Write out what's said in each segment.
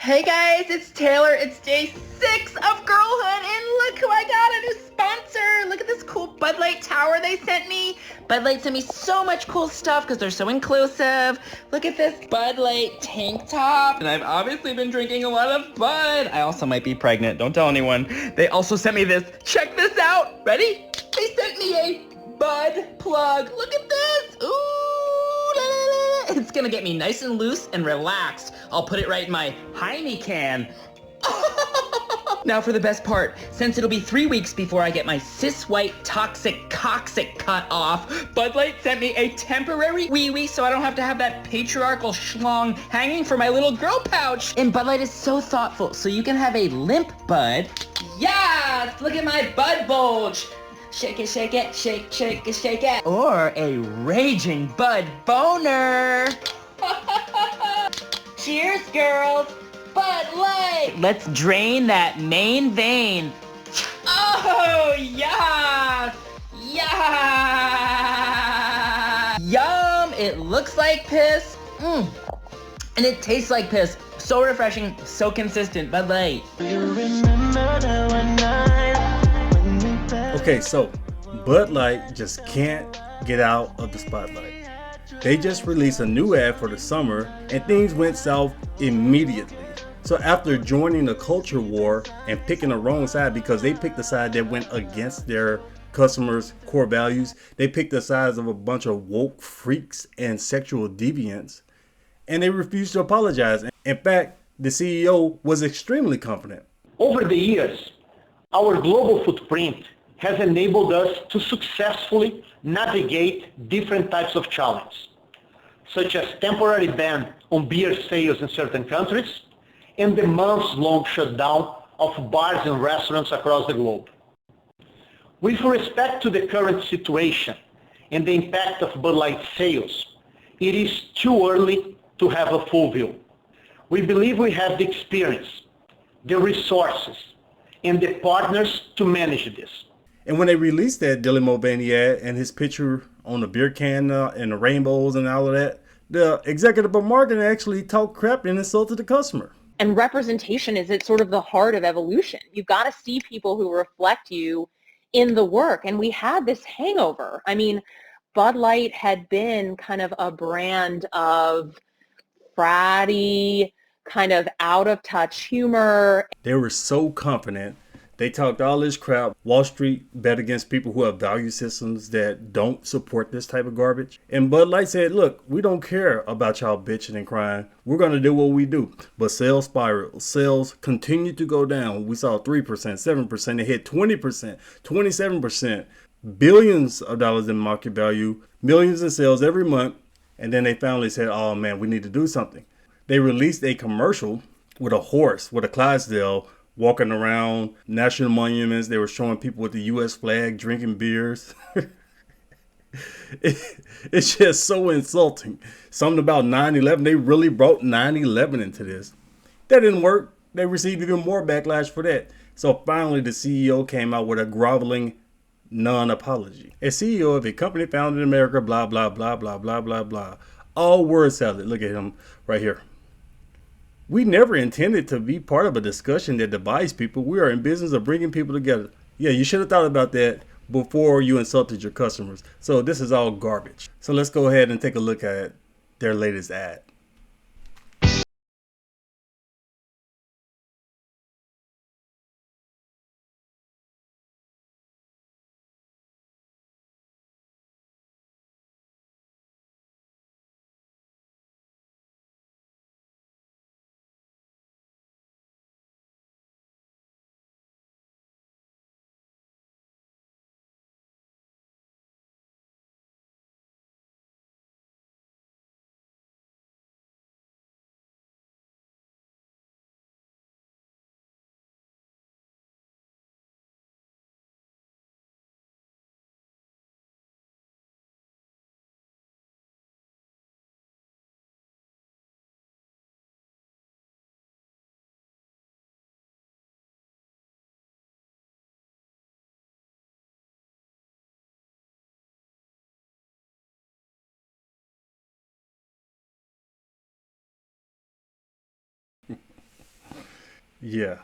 Hey guys, it's Taylor. It's day 6 of girlhood, and look who I got, a new sponsor. Look at this cool Budlight tower they sent me. Budlight sent me so much cool stuff because they're so inclusive. Look at this Budlight tank top. And I've obviously been drinking a lot of Bud. I also might be pregnant. Don't tell anyone. They also sent me this. Check this out. Ready? They sent me a Bud plug. Look at this. Ooh, la, la, la. It's gonna get me nice and loose and relaxed. I'll put it right in my Heine can. Now for the best part, since it'll be 3 weeks before I get my cis-white toxic coccyx cut off, Budlight sent me a temporary wee-wee so I don't have to have that patriarchal schlong hanging from my little girl pouch. And Budlight is so thoughtful, so you can have a limp bud. Yes! Look at my bud bulge. Shake it, shake it, shake, shake it, shake it. Or a raging bud boner. Cheers, girls. Bud Light. Let's drain that main vein. Oh, yes. Yeah. Yum. It looks like piss. And it tastes like piss. So refreshing, so consistent. Bud Light. Okay, so Bud Light just can't get out of the spotlight. They just released a new ad for the summer and things went south immediately. So after joining the culture war and picking the wrong side because they picked the side that went against their customers' core values, they picked the sides of a bunch of woke freaks and sexual deviants, and they refused to apologize. In fact, the CEO was extremely confident. Over the years, our global footprint has enabled us to successfully navigate different types of challenges, such as temporary ban on beer sales in certain countries and the months-long shutdown of bars and restaurants across the globe. With respect to the current situation and the impact of Bud Light sales, it is too early to have a full view. We believe we have the experience, the resources, and the partners to manage this. And when they released that Dylan Mulvaney ad and his picture on the beer can and the rainbows and all of that, the executive of marketing actually talked crap and insulted the customer. And representation is at sort of the heart of evolution. You've got to see people who reflect you in the work. And we had this hangover. I mean, Bud Light had been kind of a brand of fratty, kind of out of touch humor. They were so confident. They talked all this crap. Wall Street bet against people who have value systems that don't support this type of garbage. And Bud Light said, look, we don't care about y'all bitching and crying. We're going to do what we do. But sales spiral. Sales continued to go down. We saw 3%, 7%. They hit 20%, 27%. Billions of dollars in market value. Millions in sales every month. And then they finally said, oh man, we need to do something. They released a commercial with a horse, with a Clydesdale, walking around national monuments. They were showing people with the U.S. flag drinking beers. It's just so insulting. Something about 9/11. They really brought 9/11 into this. That didn't work. They received even more backlash for that. So finally, the CEO came out with a groveling non-apology. A CEO of a company founded in America, blah, blah, blah, blah, blah, blah, blah. All word salad. Look at him right here. We never intended to be part of a discussion that divides people. We are in business of bringing people together. Yeah, you should have thought about that before you insulted your customers. So this is all garbage. So let's go ahead and take a look at their latest ad. Yeah.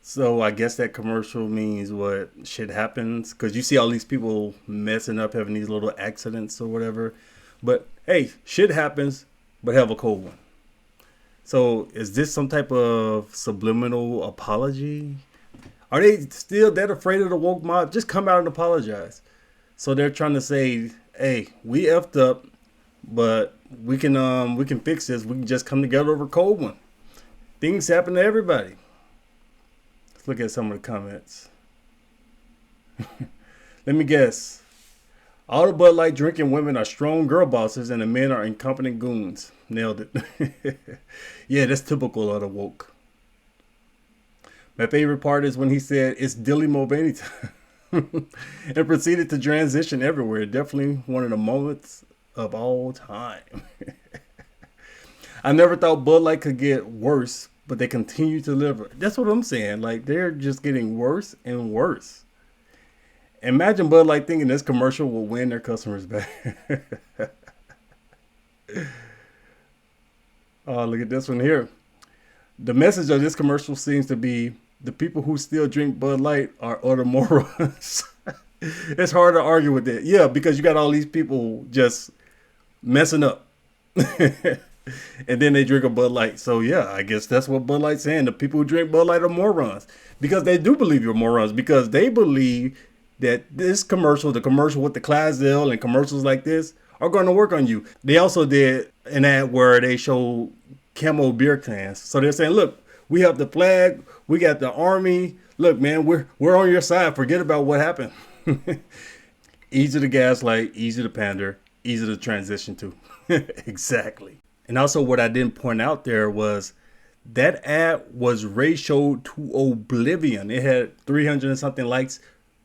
So I guess that commercial means what shit happens, because you see all these people messing up, having these little accidents or whatever. But hey, shit happens, but have a cold one. So is this some type of subliminal apology? Are they still that afraid of the woke mob? Just come out and apologize. So they're trying to say, hey, we effed up, but we can fix this. We can just come together over a cold one. Things happen to everybody. Let's look at some of the comments. Let me guess. All the Bud Light drinking women are strong girl bosses and the men are incompetent goons. Nailed it. Yeah, that's typical of the woke. My favorite part is when he said, it's Dilly Mulvaney time. And proceeded to transition everywhere. Definitely one of the moments of all time. I never thought Bud Light could get worse, but they continue to deliver. That's what I'm saying. Like, they're just getting worse and worse. Imagine Bud Light thinking this commercial will win their customers back. Oh, look at this one here. The message of this commercial seems to be the people who still drink Bud Light are utter morons. It's hard to argue with that. Yeah, because you got all these people just messing up. And then they drink a Bud Light. So yeah, I guess that's what Bud Light's saying. The people who drink Bud Light are morons. Because they do believe you're morons. Because they believe that this commercial, the commercial with the Clydesdale and commercials like this, are going to work on you. They also did an ad where they show camo beer cans. So they're saying, look, we have the flag, we got the army. Look, man, we're on your side. Forget about what happened. Easy to gaslight, easy to pander, easy to transition to. Exactly. And also what I didn't point out there was that ad was ratioed to oblivion. It had 300 and something likes,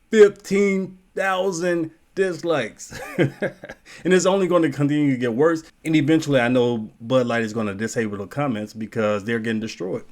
15,000 dislikes. And it's only going to continue to get worse. And eventually I know Bud Light is going to disable the comments because they're getting destroyed.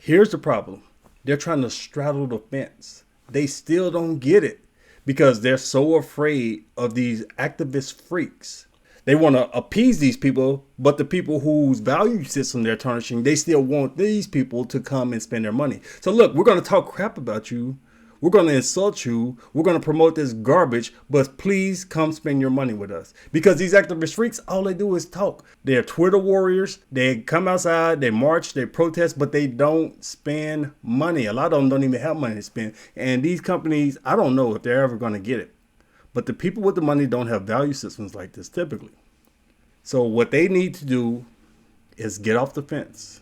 Here's the problem. They're trying to straddle the fence. They still don't get it because they're so afraid of these activist freaks. They want to appease these people, but the people whose value system they're tarnishing, they still want these people to come and spend their money. So look, we're going to talk crap about you. We're going to insult you. We're going to promote this garbage, but please come spend your money with us. Because these activist freaks, all they do is talk. They're Twitter warriors. They come outside, they march, they protest, but they don't spend money. A lot of them don't even have money to spend. And these companies, I don't know if they're ever going to get it. But the people with the money don't have value systems like this typically. So what they need to do is get off the fence.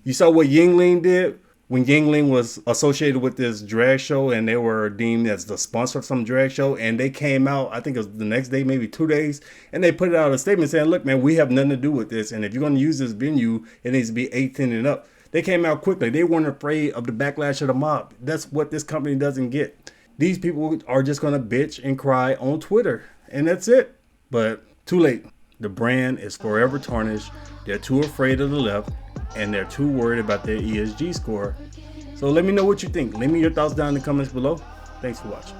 You saw what Yingling did? When Yingling was associated with this drag show and they were deemed as the sponsor of some drag show, and they came out, I think it was the next day, maybe 2 days, and they put out a statement saying, look, man, we have nothing to do with this. And if you're going to use this venue, it needs to be 18 and up. They came out quickly. They weren't afraid of the backlash of the mob. That's what this company doesn't get. These people are just going to bitch and cry on Twitter, and that's it. But too late. The brand is forever tarnished. They're too afraid of the left, and they're too worried about their ESG score. So let me know what you think. Leave me your thoughts down in the comments below. Thanks for watching.